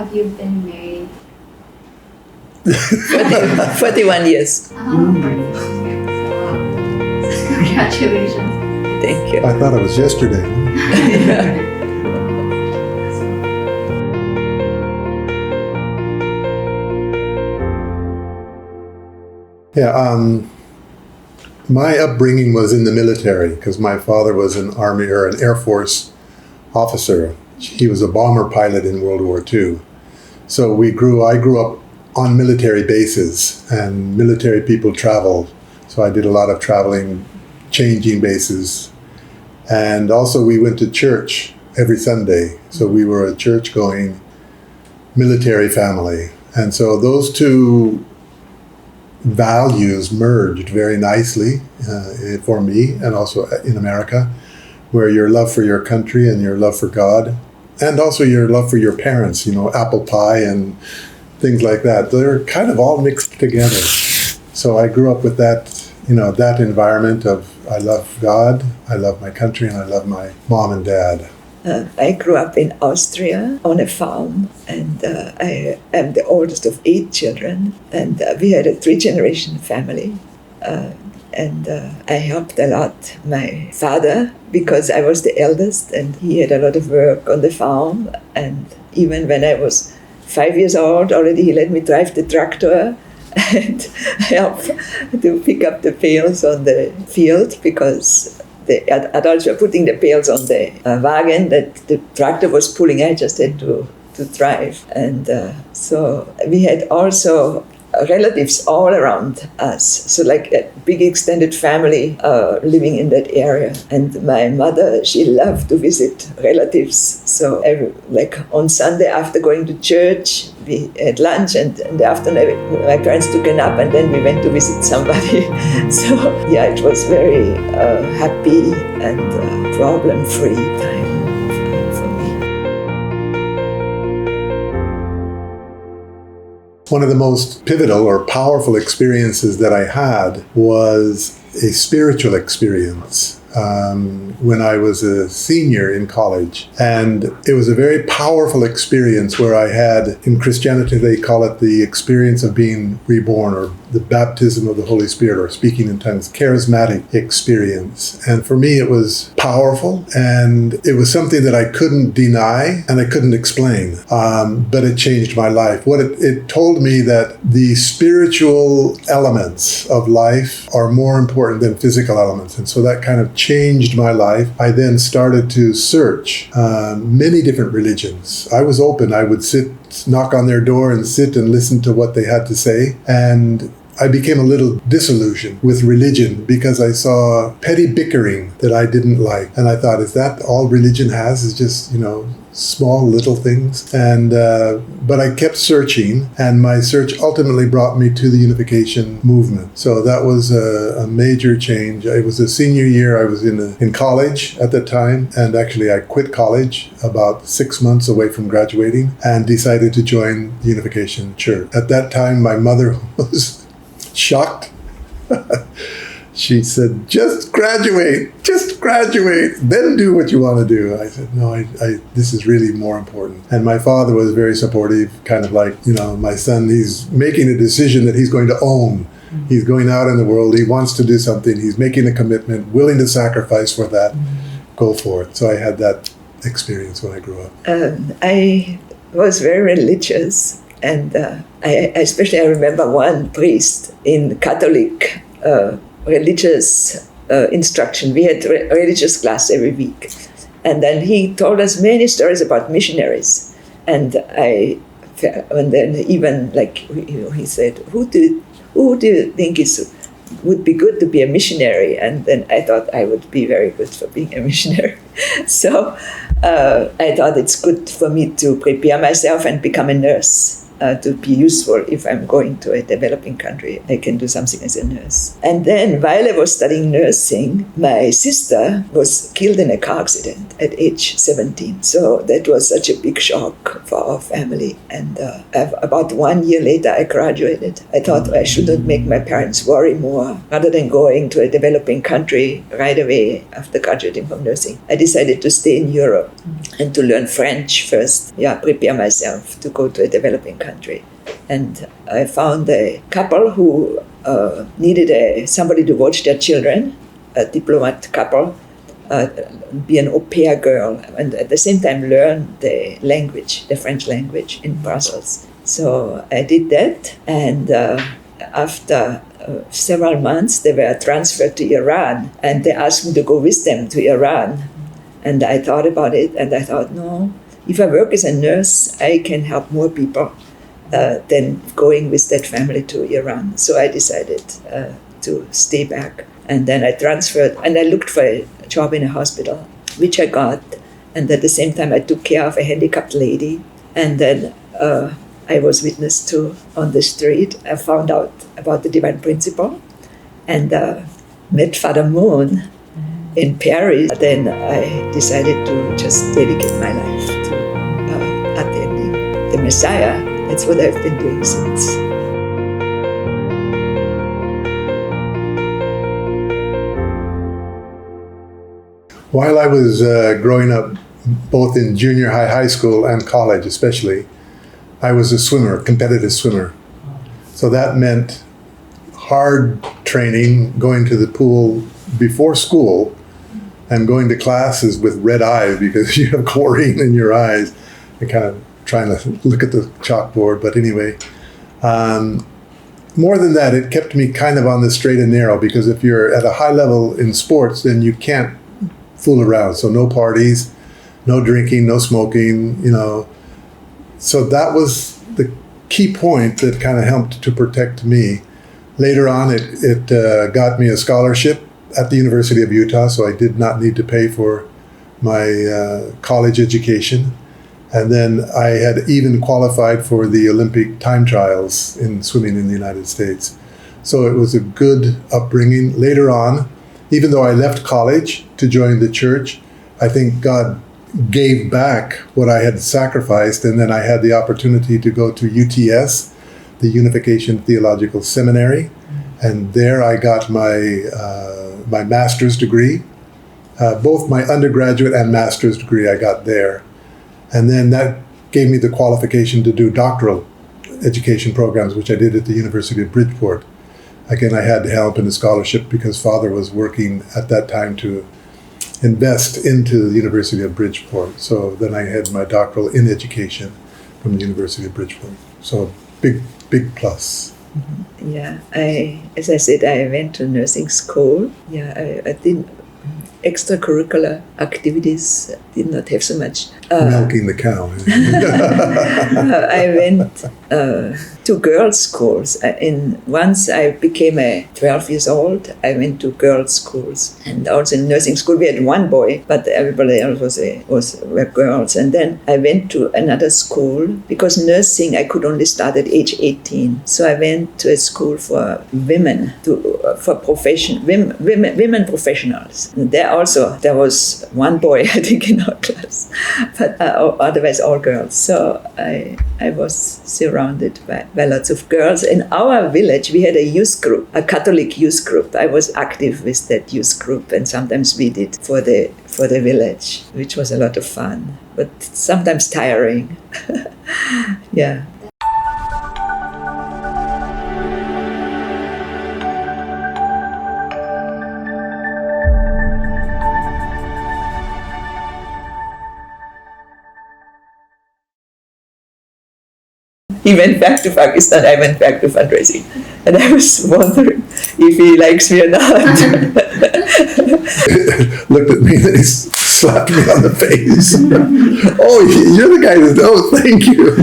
have you been married? 41 years. Oh, 41 years. Wow. Congratulations. Thank you. I thought it was yesterday. Yeah, my upbringing was in the military because my father was an Army or an Air Force officer. He was a bomber pilot in World War II. So I grew up on military bases, and military people travel. So I did a lot of traveling, changing bases. And also we went to church every Sunday. So we were a church-going military family. And so those two values merged very nicely for me, and also in America, where your love for your country and your love for God, and also your love for your parents, apple pie and things like that, they're kind of all mixed together. So I grew up with that, that environment of I love God, I love my country, and I love my mom and dad. I grew up in Austria on a farm, and I am the oldest of 8 children, and we had a 3-generation family. And I helped a lot my father because I was the eldest, and he had a lot of work on the farm. And even when I was 5 years old, already he let me drive the tractor and help to pick up the pails on the field, because the adults were putting the pails on the wagon that the tractor was pulling. I just had to drive. And so we had also relatives all around us. So like a big extended family living in that area. And my mother, she loved to visit relatives. So like on Sunday after going to church, we had lunch, and in the afternoon my parents took a nap, and then we went to visit somebody. So yeah, it was very happy and problem-free time. One of the most pivotal or powerful experiences that I had was a spiritual experience when I was a senior in college. And it was a very powerful experience where I had, in Christianity, they call it the experience of being reborn, or the baptism of the Holy Spirit, or speaking in tongues, charismatic experience. And for me, it was powerful, and it was something that I couldn't deny and I couldn't explain, but it changed my life. It told me that the spiritual elements of life are more important than physical elements. And so that kind of changed my life. I then started to search many different religions. I was open. I would knock on their door and sit and listen to what they had to say. And I became a little disillusioned with religion because I saw petty bickering that I didn't like. And I thought, is that all religion has, is just, small little things? And but I kept searching, and my search ultimately brought me to the unification movement. So that was a major change. It was a senior year. I was in college at the time, and actually I quit college about 6 months away from graduating and decided to join the Unification Church. At that time, my mother was shocked. She said, just graduate, then do what you want to do. I said, no, this is really more important. And my father was very supportive, kind of like, my son, he's making a decision that he's going to own. Mm-hmm. He's going out in the world, he wants to do something, he's making a commitment, willing to sacrifice for that, go for it. So I had that experience when I grew up. I was very religious, and I remember one priest in Catholic religious instruction. We had religious class every week, and then he told us many stories about missionaries. And then even like he said, who do you think would be good to be a missionary? And then I thought I would be very good for being a missionary. So I thought it's good for me to prepare myself and become a nurse. to be useful if I'm going to a developing country. I can do something as a nurse. And then while I was studying nursing, my sister was killed in a car accident at age 17. So that was such a big shock for our family. And about 1 year later, I graduated. I thought I shouldn't make my parents worry more. Rather than going to a developing country right away after graduating from nursing, I decided to stay in Europe and to learn French first. Prepare myself to go to a developing country. And I found a couple who needed somebody to watch their children, a diplomat couple, be an au pair girl, and at the same time learn the language, the French language in Brussels. So I did that, and after several months they were transferred to Iran, and they asked me to go with them to Iran. And I thought about it, and I thought, no, if I work as a nurse, I can help more people than going with that family to Iran. So I decided to stay back. And then I transferred, and I looked for a job in a hospital, which I got. And at the same time, I took care of a handicapped lady. And then I was witness to on the street. I found out about the Divine Principle and met Father Moon in Paris. Then I decided to just dedicate my life to attending the Messiah. That's what I've been doing since. While I was growing up, both in junior high, high school, and college especially, I was a swimmer, competitive swimmer. So that meant hard training, going to the pool before school, and going to classes with red eyes because you have chlorine in your eyes, and kind of trying to look at the chalkboard. But anyway, more than that, it kept me kind of on the straight and narrow, because if you're at a high level in sports, then you can't fool around. So no parties, no drinking, no smoking, So that was the key point that kind of helped to protect me. Later on, it got me a scholarship at the University of Utah, so I did not need to pay for my college education. And then I had even qualified for the Olympic time trials in swimming in the United States. So it was a good upbringing. Later on, even though I left college to join the church, I think God gave back what I had sacrificed, and then I had the opportunity to go to UTS, the Unification Theological Seminary, and there I got my master's degree. Both my undergraduate and master's degree I got there. And then that gave me the qualification to do doctoral education programs, which I did at the University of Bridgeport. Again, I had help in a scholarship because Father was working at that time to invest into the University of Bridgeport. So then I had my doctoral in education from the University of Bridgeport. So big plus. Yeah, as I said, I went to nursing school. Yeah, I did extracurricular activities, did not have so much. Milking the cow. I went to girls' schools. Once I became 12 years old, I went to girls' schools. And also in nursing school, we had one boy, but everybody else were girls. And then I went to another school because nursing, I could only start at age 18. So I went to a school for women, women professionals. And there was one boy, I think, in our class, but otherwise all girls. So I was surrounded by lots of girls. In our village, we had a youth group, a Catholic youth group. I was active with that youth group, and sometimes we did for the village, which was a lot of fun, but sometimes tiring. Yeah. He went back to Pakistan, I went back to fundraising. And I was wondering if he likes me or not. Looked at me and he slapped me on the face. Oh, you're the guy that, thank you.